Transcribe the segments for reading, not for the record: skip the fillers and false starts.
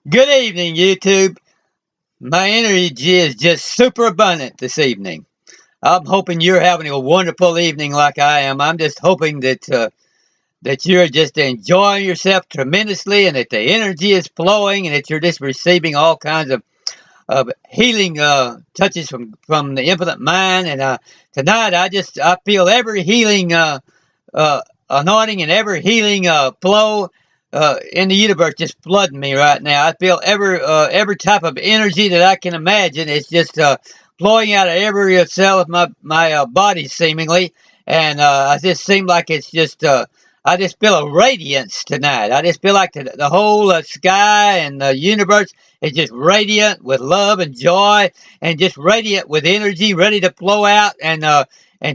Good evening, YouTube. My energy is just super abundant this evening. I'm hoping you're having a wonderful evening like I am. I'm just hoping that you're just enjoying yourself tremendously and that the energy is flowing and that you're just receiving all kinds of healing touches from the infinite mind. And tonight I feel every healing uh, anointing and every healing flow in the universe just flooding me right now. I feel every type of energy that I can imagine. It's just flowing out of every cell of my body seemingly, and I just seem like it's just. I just feel a radiance tonight. I just feel like the whole sky and the universe is just radiant with love and joy, and just radiant with energy, ready to flow out and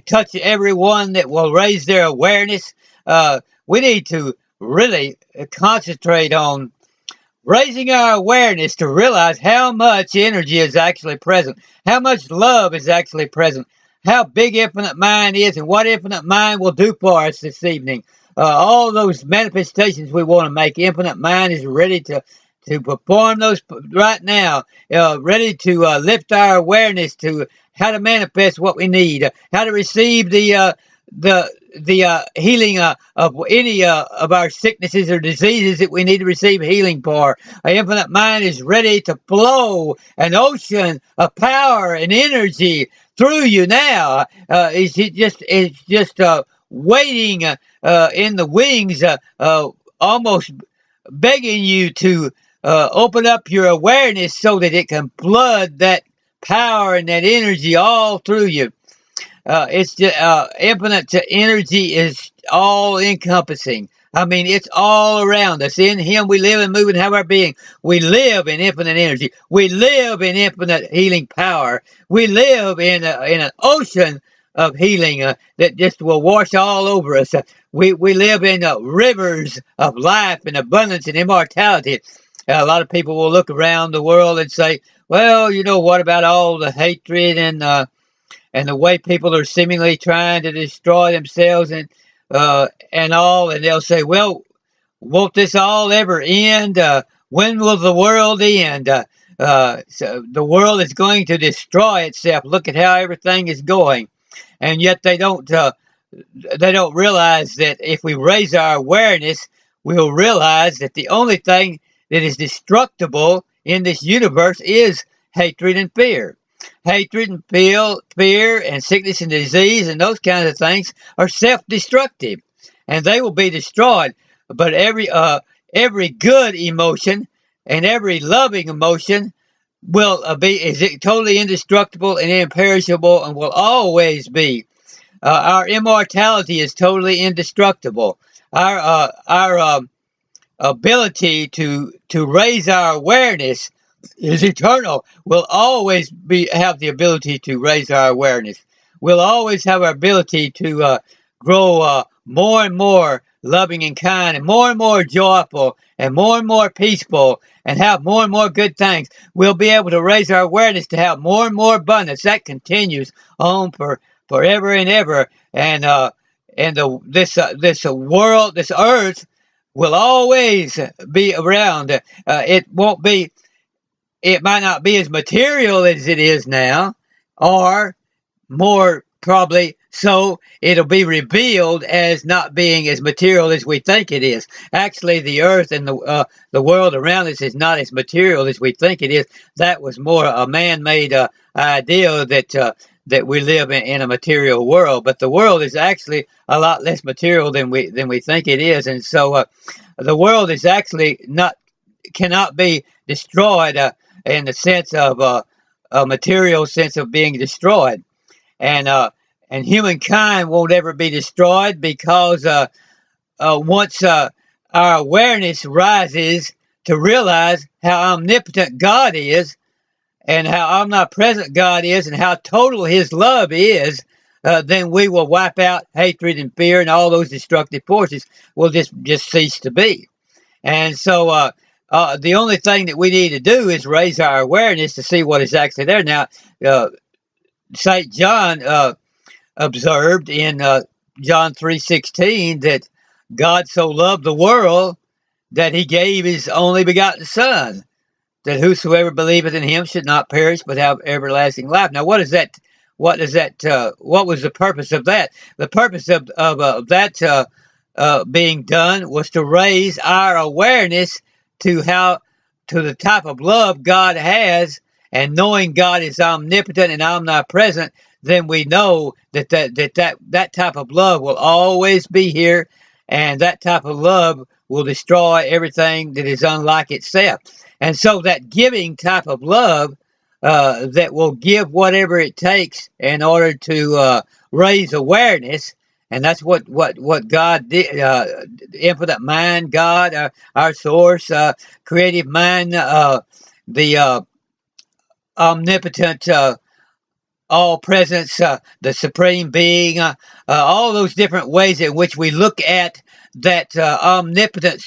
touch everyone that will raise their awareness. We need to really concentrate on raising our awareness to realize how much energy is actually present, how much love is actually present, how big Infinite Mind is, and what Infinite Mind will do for us this evening. All those manifestations we want to make, Infinite Mind is ready to perform those right now, ready to lift our awareness to how to manifest what we need, how to receive the healing of any of our sicknesses or diseases that we need to receive healing for. Our infinite mind is ready to flow an ocean of power and energy through you now. It's just waiting in the wings, almost begging you to open up your awareness so that it can flood that power and that energy all through you. It's just infinite energy is all encompassing. I mean, it's all around us. In Him we live and move and have our being. We live in infinite energy. We live in infinite healing power. We live in an ocean of healing that just will wash all over us. We live in rivers of life and abundance and immortality. A lot of people will look around the world and say, well, what about all the hatred and the way people are seemingly trying to destroy themselves and all, and they'll say, "Well, won't this all ever end? When will the world end? So the world is going to destroy itself. Look at how everything is going." And yet they don't realize that if we raise our awareness, we'll realize that the only thing that is destructible in this universe is hatred and fear. Hatred and fear and sickness and disease and those kinds of things are self-destructive, and they will be destroyed. But every good emotion and every loving emotion will be is totally indestructible and imperishable and will always be. Our immortality is totally indestructible. Our ability to raise our awareness is eternal. We'll always have the ability to raise our awareness. We'll always have our ability to grow more and more loving and kind and more joyful and more peaceful and have more and more good things. We'll be able to raise our awareness to have more and more abundance. That continues on for forever and ever. And this world, this earth, will always be around. It won't be. It might not be as material as it is now, or more probably so it'll be revealed as not being as material as we think it is. Actually, the earth and the world around us is not as material as we think it is. That was more a man-made idea that we live in a material world, but the world is actually a lot less material than we think it is, and so the world is actually not cannot be destroyed in the sense of a material sense of being destroyed, and humankind won't ever be destroyed because once our awareness rises to realize how omnipotent God is and how omnipresent God is and how total His love is, then we will wipe out hatred and fear and all those destructive forces will just cease to be. And so the only thing that we need to do is raise our awareness to see what is actually there. Now, St. John observed in John 3:16 that God so loved the world that he gave his only begotten Son. that whosoever believeth in him should not perish but have everlasting life. Now, what is that? What is that? What was the purpose of that? The purpose of that being done was to raise our awareness to how to the type of love God has, and knowing God is omnipotent and omnipresent, then we know that type of love will always be here, and that type of love will destroy everything that is unlike itself. And so that giving type of love that will give whatever it takes in order to raise awareness, and that's what God did. Infinite mind, God, our source, creative mind, the omnipotent. All presence, the supreme being, all those different ways in which we look at that omnipotent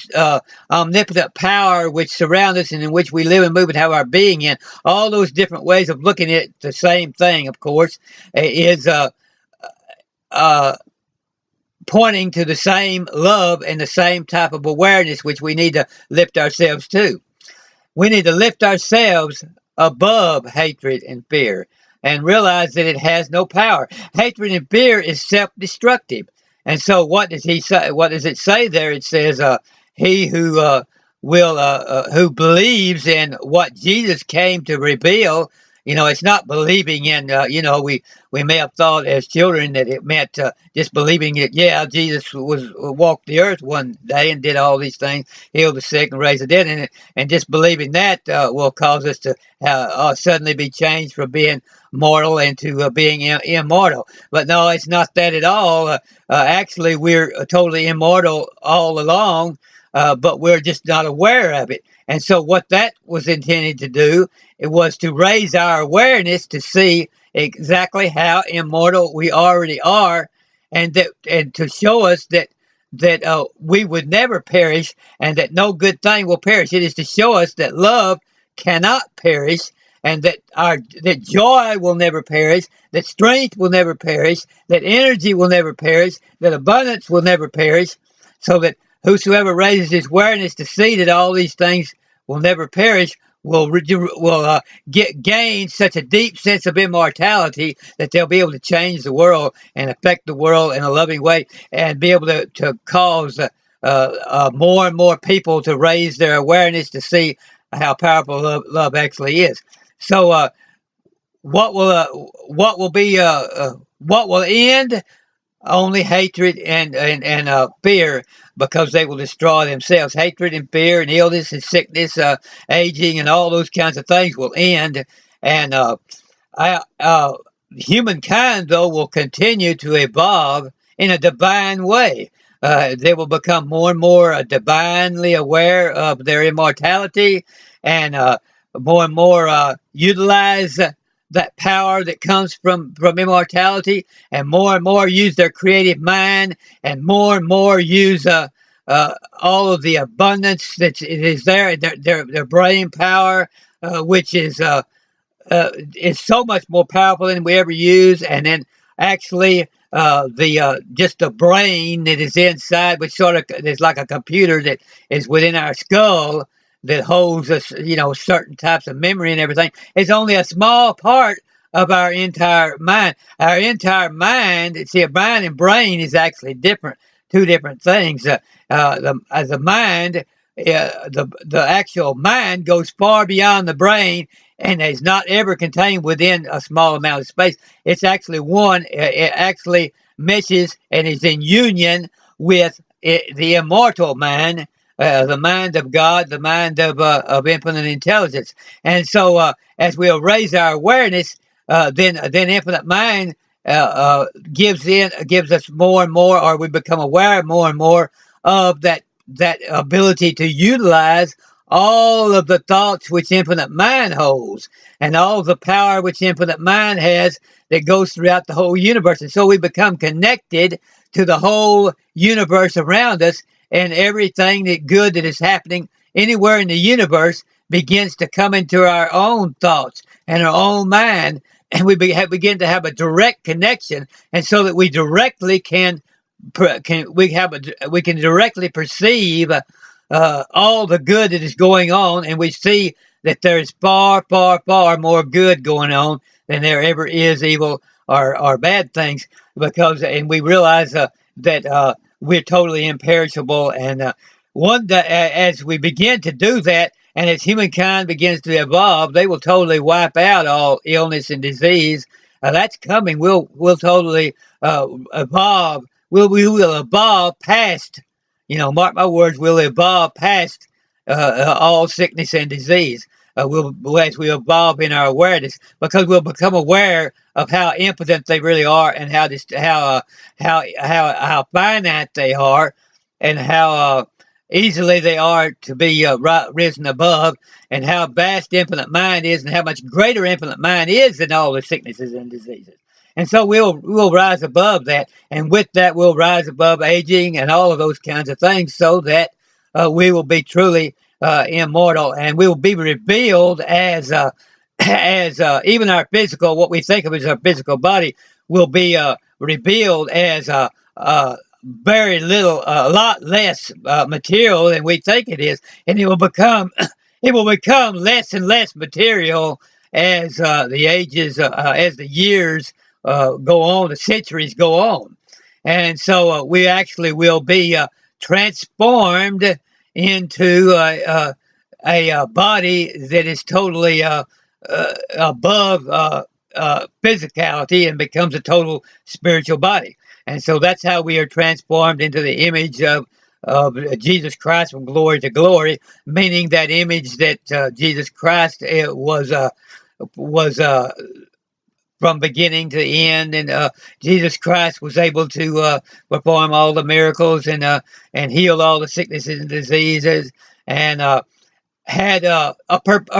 power which surrounds us and in which we live and move and have our being in. All those different ways of looking at the same thing, of course, is uh, pointing to the same love and the same type of awareness which we need to lift ourselves to. We need to lift ourselves above hatred and fear and realize that it has no power. Hatred and fear is self-destructive. And so what does he say? What does it say there? It says, he who believes in what Jesus came to reveal. It's not believing in, we may have thought as children that it meant just believing that, yeah, Jesus walked the earth one day and did all these things, healed the sick and raised the dead, and just believing that will cause us to suddenly be changed from being mortal into being immortal. But no, it's not that at all. Actually, we're totally immortal all along, but we're just not aware of it. And so what that was intended to do, it was to raise our awareness to see exactly how immortal we already are, and to show us that we would never perish, and that no good thing will perish. It is to show us that love cannot perish, and that joy will never perish, that strength will never perish, that energy will never perish, that abundance will never perish, so that whosoever raises his awareness to see that all these things will never perish will gain such a deep sense of immortality that they'll be able to change the world and affect the world in a loving way, and be able to cause more and more people to raise their awareness to see how powerful love actually is. So what will end? Only hatred and fear, because they will destroy themselves. Hatred and fear and illness and sickness, aging, and all those kinds of things will end. And I, humankind, though, will continue to evolve in a divine way. They will become more and more divinely aware of their immortality, and more and more utilize that power that comes from immortality, and more use their creative mind, and more use all of the abundance that is there, their brain power, which is so much more powerful than we ever use. And then actually the just the brain that is inside, which sort of is like a computer that is within our skull, that holds us, certain types of memory and everything, is only a small part of our entire mind. Our entire mind, see, a mind and brain is actually different, two different things. As a mind, the actual mind goes far beyond the brain, and is not ever contained within a small amount of space. It's actually one. It actually meshes and is in union with the immortal mind, the mind of God, the mind of infinite intelligence. And so, as we'll raise our awareness, then infinite mind gives us more and more, or we become aware more and more of that ability to utilize all of the thoughts which infinite mind holds, and all the power which infinite mind has, that goes throughout the whole universe. And so we become connected to the whole universe around us, and everything that good that is happening anywhere in the universe begins to come into our own thoughts and our own mind, and we begin to have a direct connection, and so that we directly we can directly perceive all the good that is going on, and we see that there's far, far, far more good going on than there ever is evil or bad things. Because, and we realize that we're totally imperishable. And one day, as we begin to do that, and as humankind begins to evolve, they will totally wipe out all illness and disease. That's coming. We'll totally evolve. We will evolve past. Mark my words. We'll evolve past all sickness and disease. As we evolve in our awareness, because we'll become aware of how impotent they really are, and how finite they are, and how easily they are to be risen above, and how vast infinite mind is, and how much greater infinite mind is than all the sicknesses and diseases. And so we'll rise above that, and with that we'll rise above aging and all of those kinds of things, so that we will be truly immortal, and we will be revealed as even our physical, what we think of as our physical body, will be revealed as very little, a lot less material than we think it is, and it will become less and less material as the ages, as the years go on, the centuries go on, and so we actually will be transformed into a body that is totally above physicality, and becomes a total spiritual body. And so that's how we are transformed into the image of Jesus Christ, from glory to glory, meaning that image that Jesus Christ was from beginning to end, and Jesus Christ was able to perform all the miracles, and heal all the sicknesses and diseases, and had a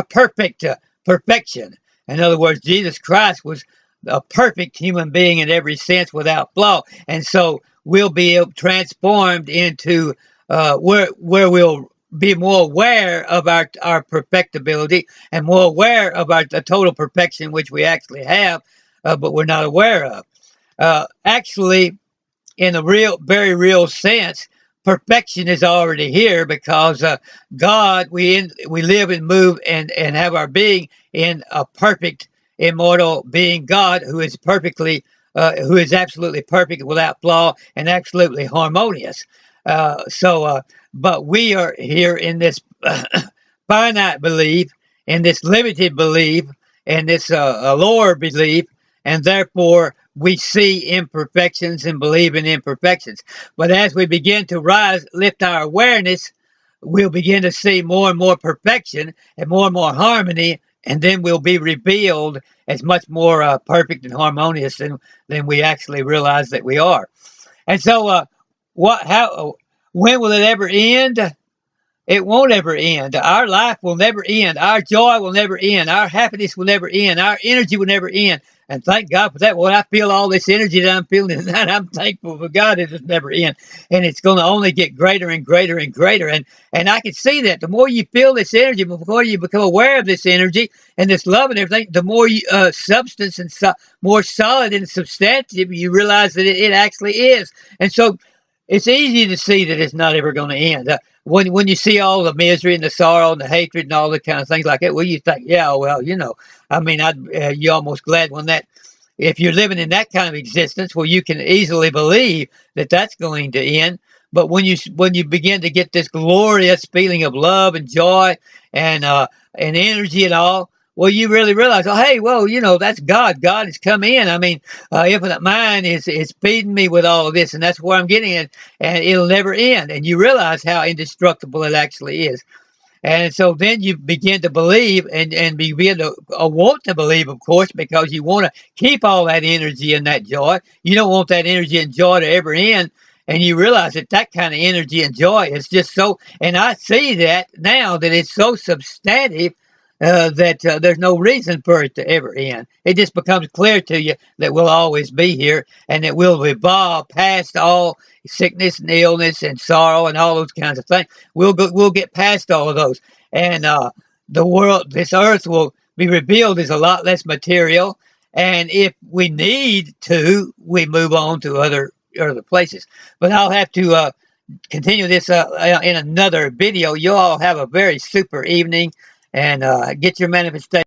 perfect perfection. In other words, Jesus Christ was a perfect human being in every sense, without flaw, and so we'll be transformed into where we'll be more aware of our perfectibility, and more aware of the total perfection which we actually have, but we're not aware of. Actually, in a very real sense, perfection is already here, because God, we live and move and have our being in a perfect, immortal being, God, who is absolutely perfect, without flaw, and absolutely harmonious. But we are here in this finite belief, in this limited belief, in this lower belief, and therefore we see imperfections and believe in imperfections. But as we begin to lift our awareness, we'll begin to see more and more perfection and more harmony, and then we'll be revealed as much more perfect and harmonious than we actually realize that we are. And so, when will it ever end? It won't ever end. Our life will never end. Our joy will never end. Our happiness will never end. Our energy will never end. And thank God for that. When I feel all this energy that I'm feeling tonight, I'm thankful for God. It just never end. And it's going to only get greater and greater and greater. And I can see that the more you feel this energy, the more you become aware of this energy and this love and everything, the more substance and more solid and substantive you realize that it actually is. And so it's easy to see that it's not ever going to end. When you see all the misery and the sorrow and the hatred and all the kind of things like that, well, you think, yeah, well, I mean, you're almost glad if you're living in that kind of existence, well, you can easily believe that that's going to end. But when you begin to get this glorious feeling of love and joy and energy and all, well, you really realize, oh, hey, well, that's God. God has come in. I mean, infinite mind is feeding me with all of this, and that's where I'm getting it, and it'll never end. And you realize how indestructible it actually is. And so then you begin to believe and begin to want to believe, of course, because you want to keep all that energy and that joy. You don't want that energy and joy to ever end. And you realize that kind of energy and joy is just so, and I see that now, that it's so substantive that there's no reason for it to ever end. It just becomes clear to you that we'll always be here, and that we'll evolve past all sickness and illness and sorrow and all those kinds of things. We'll get past all of those, and this earth will be revealed as a lot less material. And if we need to, we move on to other places. But I'll have to continue this in another video. You all have a very super evening, and get your manifestation.